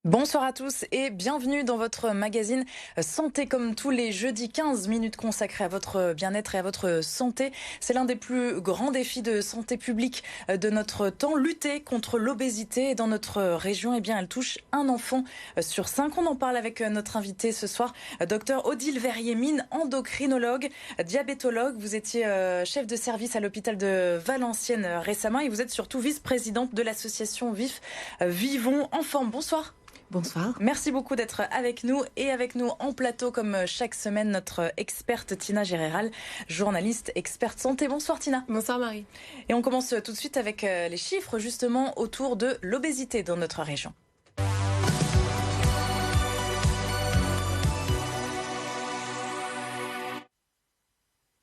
Bonsoir à tous et bienvenue dans votre magazine Santé comme tous les jeudis, 15 minutes consacrées à votre bien-être et à votre santé. C'est l'un des plus grands défis de santé publique de notre temps, lutter contre l'obésité. Et dans notre région, elle touche un enfant sur 5. On en parle avec notre invité ce soir, docteur Odile Verrier-Mine, endocrinologue, diabétologue. Vous étiez chef de service à l'hôpital de Valenciennes récemment et vous êtes surtout vice-présidente de l'association VIF Vivons en Forme. Bonsoir. Bonsoir. Merci beaucoup d'être avec nous et avec nous en plateau comme chaque semaine notre experte Tina Géréral, journaliste experte santé. Bonsoir Tina. Bonsoir Marie. Et on commence tout de suite avec les chiffres justement autour de l'obésité dans notre région.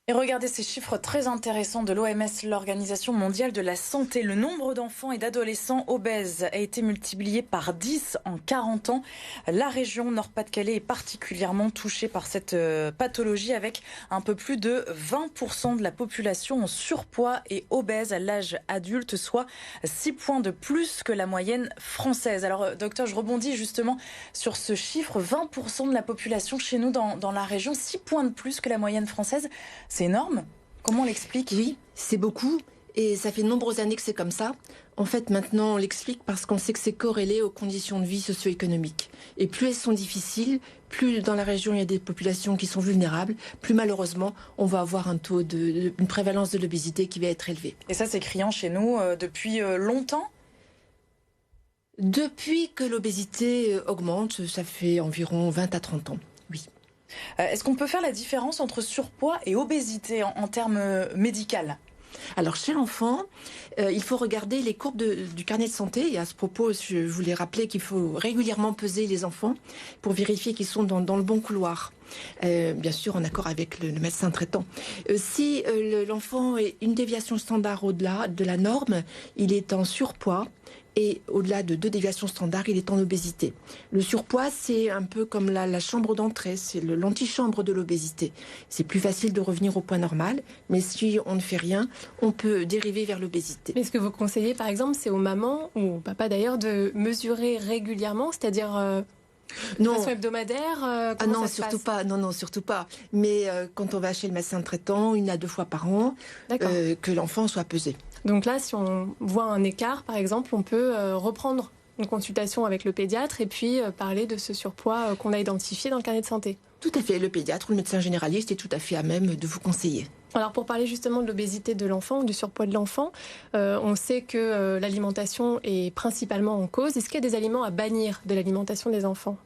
Et regardez ces chiffres très intéressants de l'OMS, l'Organisation mondiale de la santé. Le nombre d'enfants et d'adolescents obèses a été multiplié par 10 en 40 ans. La région Nord-Pas-de-Calais est particulièrement touchée par cette pathologie avec un peu plus de 20% de la population en surpoids et obèse à l'âge adulte, soit 6 points de plus que la moyenne française. Alors docteur, je rebondis justement sur ce chiffre, 20% de la population chez nous dans la région, 6 points de plus que la moyenne française. C'est énorme. Comment on l'explique ? Oui, c'est beaucoup. Et ça fait de nombreuses années que c'est comme ça. En fait, maintenant, on l'explique parce qu'on sait que c'est corrélé aux conditions de vie socio-économiques. Et plus elles sont difficiles, plus dans la région il y a des populations qui sont vulnérables, plus malheureusement, on va avoir un taux une prévalence de l'obésité qui va être élevé. Et ça, c'est criant chez nous depuis longtemps ? Depuis que l'obésité augmente, ça fait environ 20 à 30 ans, oui. Est-ce qu'on peut faire la différence entre surpoids et obésité en termes médicaux ? Alors chez l'enfant, il faut regarder les courbes du carnet de santé. Et à ce propos, je voulais rappeler qu'il faut régulièrement peser les enfants pour vérifier qu'ils sont dans le bon couloir. Bien sûr en accord avec le médecin traitant. Si l'enfant est une déviation standard au-delà de la norme, il est en surpoids. Et au-delà de 2 déviations standards, il est en obésité. Le surpoids, c'est un peu comme la chambre d'entrée, c'est l'antichambre de l'obésité. C'est plus facile de revenir au point normal, mais si on ne fait rien, on peut dériver vers l'obésité. Mais ce que vous conseillez, par exemple, c'est aux mamans, ou au papa d'ailleurs, de mesurer régulièrement, c'est-à-dire... De façon hebdomadaire non, surtout pas. Non, surtout pas. Mais quand on va chez le médecin traitant, 1 à 2 fois par an, que l'enfant soit pesé. Donc là, si on voit un écart, par exemple, on peut reprendre une consultation avec le pédiatre et puis parler de ce surpoids qu'on a identifié dans le carnet de santé. Tout à fait. Le pédiatre ou le médecin généraliste est tout à fait à même de vous conseiller. Alors pour parler justement de l'obésité de l'enfant, du surpoids de l'enfant, on sait que l'alimentation est principalement en cause. Est-ce qu'il y a des aliments à bannir de l'alimentation des enfants ?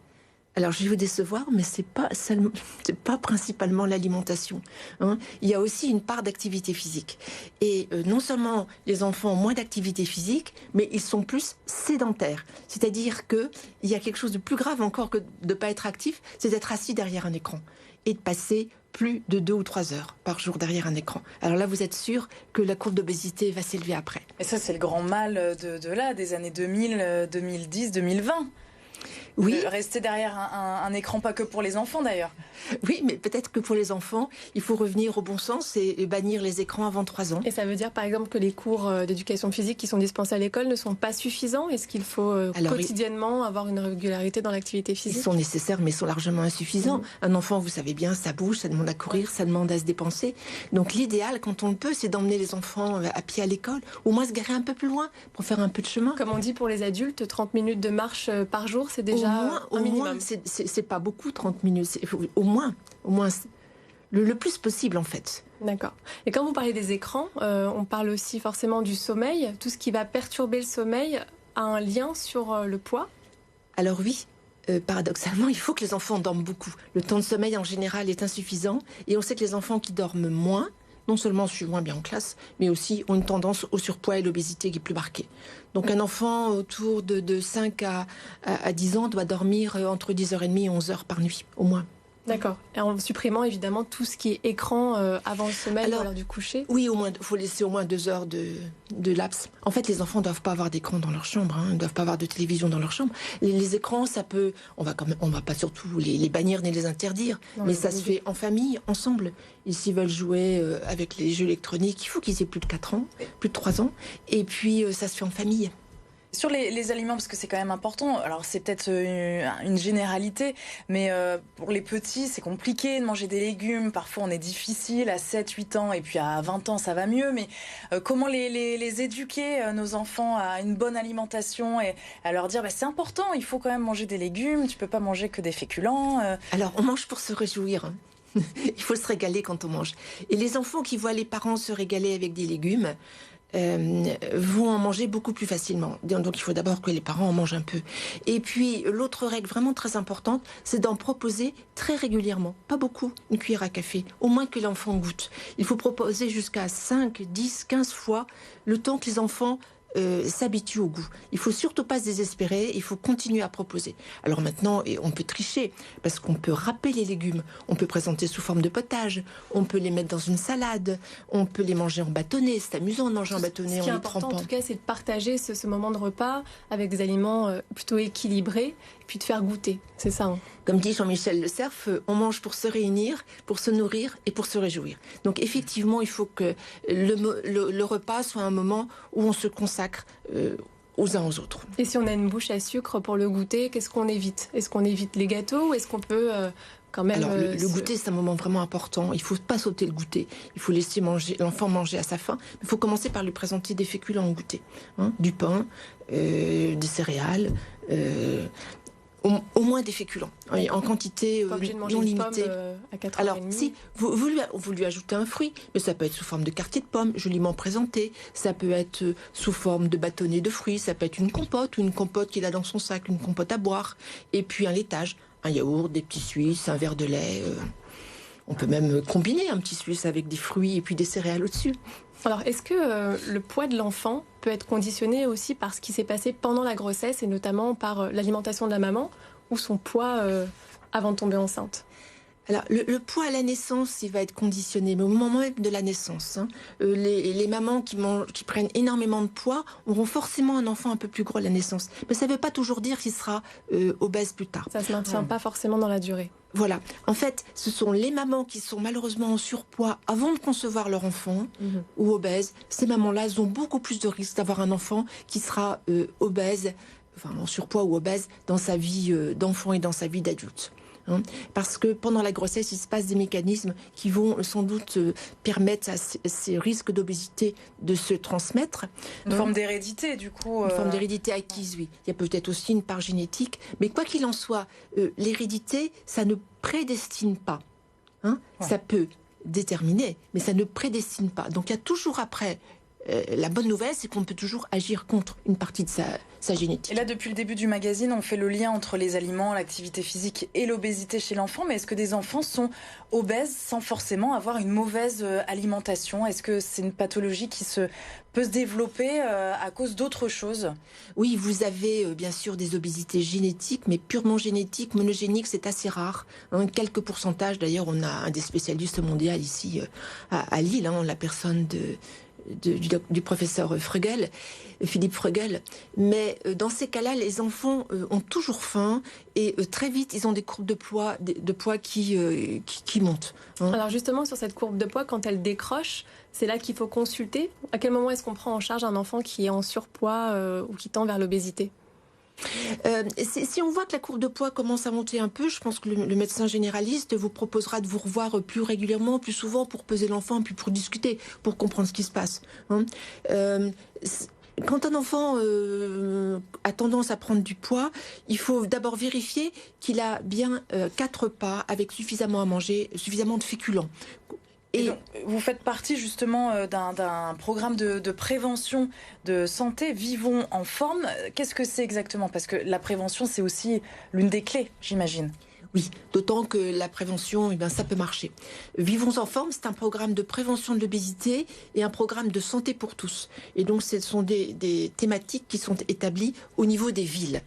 Alors, je vais vous décevoir, mais c'est pas principalement l'alimentation. Il y a aussi une part d'activité physique. Et non seulement les enfants ont moins d'activité physique, mais ils sont plus sédentaires. C'est-à-dire qu'il y a quelque chose de plus grave encore que de ne pas être actif, c'est d'être assis derrière un écran et de passer plus de 2 ou 3 heures par jour derrière un écran. Alors là, vous êtes sûr que la courbe d'obésité va s'élever après. Et ça, c'est le grand mal des années 2000, 2010, 2020. Oui. Rester derrière un écran, pas que pour les enfants d'ailleurs. Oui, mais peut-être que pour les enfants, il faut revenir au bon sens et bannir les écrans avant 3 ans. Et ça veut dire par exemple que les cours d'éducation physique qui sont dispensés à l'école ne sont pas suffisants ? Est-ce qu'il faut quotidiennement avoir une régularité dans l'activité physique ? Ils sont nécessaires, mais ils sont largement insuffisants. Un enfant, vous savez bien, ça bouge, ça demande à courir, ça demande à se dépenser. Donc l'idéal, quand on le peut, c'est d'emmener les enfants à pied à l'école, au moins se garer un peu plus loin pour faire un peu de chemin. Comme on dit pour les adultes, 30 minutes de marche par jour, c'est déjà un minimum. Au moins, c'est pas beaucoup 30 minutes. Au moins le plus possible en fait. D'accord. Et quand vous parlez des écrans, on parle aussi forcément du sommeil. Tout ce qui va perturber le sommeil a un lien sur le poids ? Alors oui. Paradoxalement, il faut que les enfants dorment beaucoup. Le temps de sommeil en général est insuffisant et on sait que les enfants qui dorment moins, non seulement suivent moins bien en classe, mais aussi ont une tendance au surpoids et l'obésité qui est plus marquée. Donc un enfant autour de 5 à 10 ans doit dormir entre 10h30 et 11h par nuit, au moins. D'accord. Et en supprimant évidemment tout ce qui est écran avant le sommeil ou à l'heure du coucher. Oui, au moins, il faut laisser au moins 2 heures de laps. En fait, les enfants ne doivent pas avoir d'écran dans leur chambre, ils ne doivent pas avoir de télévision dans leur chambre. Les écrans, ça peut... On va pas surtout les bannir ni les interdire, mais ça se fait en famille, ensemble. Et s'ils veulent jouer avec les jeux électroniques, il faut qu'ils aient plus de 4 ans, plus de 3 ans. Et puis, ça se fait en famille. Sur les aliments, parce que c'est quand même important, alors c'est peut-être une généralité, mais pour les petits, c'est compliqué de manger des légumes. Parfois, on est difficile à 7-8 ans, et puis à 20 ans, ça va mieux. Mais comment les éduquer, nos enfants, à une bonne alimentation et à leur dire, c'est important, il faut quand même manger des légumes, tu peux pas manger que des féculents. Alors, on mange pour se réjouir, hein. Il faut se régaler quand on mange. Et les enfants qui voient les parents se régaler avec des légumes vont en manger beaucoup plus facilement. Donc il faut d'abord que les parents en mangent un peu. Et puis l'autre règle vraiment très importante, c'est d'en proposer très régulièrement. Pas beaucoup, une cuillère à café. Au moins que l'enfant goûte. Il faut proposer jusqu'à 5, 10, 15 fois le temps que les enfants s'habitue au goût. Il faut surtout pas se désespérer, il faut continuer à proposer. Alors maintenant, on peut tricher, parce qu'on peut râper les légumes, on peut présenter sous forme de potage, on peut les mettre dans une salade, on peut les manger en bâtonnet, c'est amusant de manger en bâtonnet en les trempant. Ce qui est important en tout cas, c'est de partager ce moment de repas avec des aliments plutôt équilibrés, puis de faire goûter, c'est ça. Hein. Comme dit Jean-Michel Le Cerf, on mange pour se réunir, pour se nourrir et pour se réjouir. Donc effectivement, il faut que le repas soit un moment où on se consacre aux uns aux autres. Et si on a une bouche à sucre pour le goûter, qu'est-ce qu'on évite? Est-ce qu'on évite les gâteaux ou est-ce qu'on peut quand même... Alors le goûter, c'est un moment vraiment important. Il ne faut pas sauter le goûter. Il faut laisser l'enfant manger à sa faim. Il faut commencer par lui présenter des féculents au goûter. Hein, du pain, des céréales... au moins des féculents, en quantité non limitée. Alors, si vous lui ajoutez un fruit, mais ça peut être sous forme de quartier de pomme, joliment présenté, ça peut être sous forme de bâtonnet de fruits, ça peut être une compote ou une compote qu'il a dans son sac, une compote à boire, et puis un laitage, un yaourt, des petits Suisses, un verre de lait. On peut même combiner un petit Suisse avec des fruits et puis des céréales au-dessus. Alors, est-ce que le poids de l'enfant peut être conditionné aussi par ce qui s'est passé pendant la grossesse et notamment par l'alimentation de la maman ou son poids avant de tomber enceinte? Alors, le poids à la naissance, il va être conditionné, mais au moment même de la naissance, hein, les mamans qui prennent énormément de poids auront forcément un enfant un peu plus gros à la naissance. Mais ça ne veut pas toujours dire qu'il sera obèse plus tard. Ça ne se maintient pas forcément dans la durée. Voilà. En fait, ce sont les mamans qui sont malheureusement en surpoids avant de concevoir leur enfant ou obèses. Ces mamans-là, elles ont beaucoup plus de risques d'avoir un enfant qui sera obèse, enfin en surpoids ou obèse dans sa vie d'enfant et dans sa vie d'adulte. Parce que pendant la grossesse, il se passe des mécanismes qui vont sans doute permettre à ces risques d'obésité de se transmettre. Une forme d'hérédité, du coup. Une forme d'hérédité acquise, oui. Il y a peut-être aussi une part génétique. Mais quoi qu'il en soit, l'hérédité, ça ne prédestine pas. Ouais. Ça peut déterminer, mais ça ne prédestine pas. Donc il y a toujours après... la bonne nouvelle, c'est qu'on peut toujours agir contre une partie de sa génétique. Et là, depuis le début du magazine, on fait le lien entre les aliments, l'activité physique et l'obésité chez l'enfant. Mais est-ce que des enfants sont obèses sans forcément avoir une mauvaise alimentation? Est-ce que c'est une pathologie qui peut se développer à cause d'autres choses? Oui, vous avez bien sûr des obésités génétiques, mais purement génétiques, monogéniques, c'est assez rare. Quelques pourcentages, d'ailleurs, on a un des spécialistes mondiaux ici à Lille, la personne du professeur Frögel, Philippe Frögel. Mais dans ces cas-là, les enfants ont toujours faim et très vite, ils ont des courbes de poids qui montent. Alors justement, sur cette courbe de poids, quand elle décroche, c'est là qu'il faut consulter. À quel moment est-ce qu'on prend en charge un enfant qui est en surpoids ou qui tend vers l'obésité? Si on voit que la courbe de poids commence à monter un peu, je pense que le médecin généraliste vous proposera de vous revoir plus régulièrement, plus souvent pour peser l'enfant, puis pour discuter, pour comprendre ce qui se passe. Quand un enfant a tendance à prendre du poids, il faut d'abord vérifier qu'il a bien 4 repas avec suffisamment à manger, suffisamment de féculents. Et donc, vous faites partie justement d'un programme de prévention de santé, Vivons en forme. Qu'est-ce que c'est exactement? Parce que la prévention, c'est aussi l'une des clés, j'imagine. Oui, d'autant que la prévention, ça peut marcher. Vivons en forme, c'est un programme de prévention de l'obésité et un programme de santé pour tous. Et donc, ce sont des thématiques qui sont établies au niveau des villes.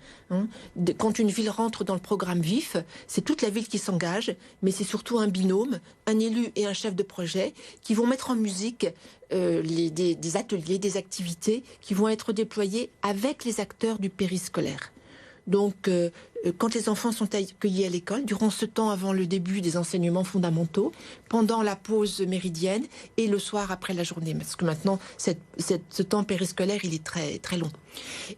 Quand une ville rentre dans le programme VIF, c'est toute la ville qui s'engage, mais c'est surtout un binôme, un élu et un chef de projet qui vont mettre en musique des ateliers, des activités qui vont être déployés avec les acteurs du périscolaire. Donc, quand les enfants sont accueillis à l'école, durant ce temps avant le début des enseignements fondamentaux, pendant la pause méridienne et le soir après la journée. Parce que maintenant, ce temps périscolaire, il est très, très long.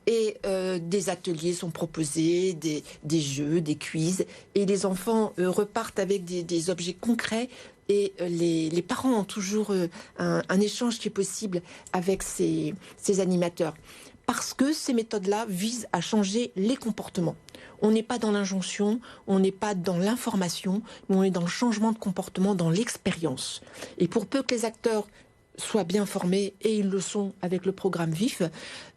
Et des ateliers sont proposés, des jeux, des quiz. Et les enfants repartent avec des objets concrets. Et les parents ont toujours un échange qui est possible avec ces animateurs. Parce que ces méthodes-là visent à changer les comportements. On n'est pas dans l'injonction, on n'est pas dans l'information, mais on est dans le changement de comportement, dans l'expérience. Et pour peu que les acteurs soient bien formés, et ils le sont avec le programme VIF,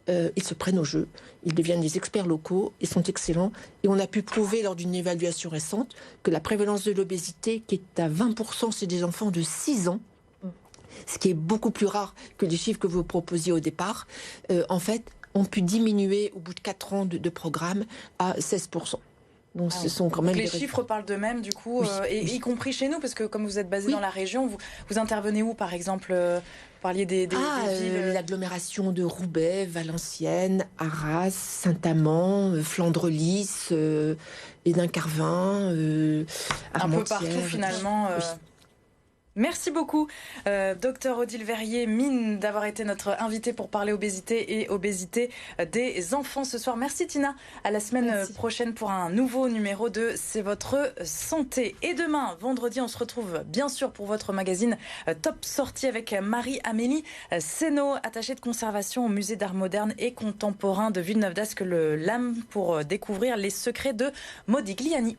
ils se prennent au jeu, ils deviennent des experts locaux, ils sont excellents. Et on a pu prouver lors d'une évaluation récente que la prévalence de l'obésité, qui est à 20% chez des enfants de 6 ans, ce qui est beaucoup plus rare que les chiffres que vous proposiez au départ, en fait, ont pu diminuer au bout de 4 ans de programme à 16%. Donc, ce sont quand même les chiffres parlent d'eux-mêmes, du coup, y compris chez nous, parce que comme vous êtes basé dans la région, vous intervenez où, par exemple vous parliez des villes l'agglomération de Roubaix, Valenciennes, Arras, Saint-Amand, Flandre-Lys, Hénin-Carvin, Armentières. Un peu partout, finalement. Merci beaucoup, Dr Odile Verrier, Mine, d'avoir été notre invitée pour parler obésité et obésité des enfants ce soir. Merci Tina, à la semaine prochaine pour un nouveau numéro de C'est votre santé. Et demain, vendredi, on se retrouve bien sûr pour votre magazine Top Sortie avec Marie-Amélie Seno, attachée de conservation au musée d'art moderne et contemporain de Villeneuve-d'Ascq-le-Lame pour découvrir les secrets de Modigliani.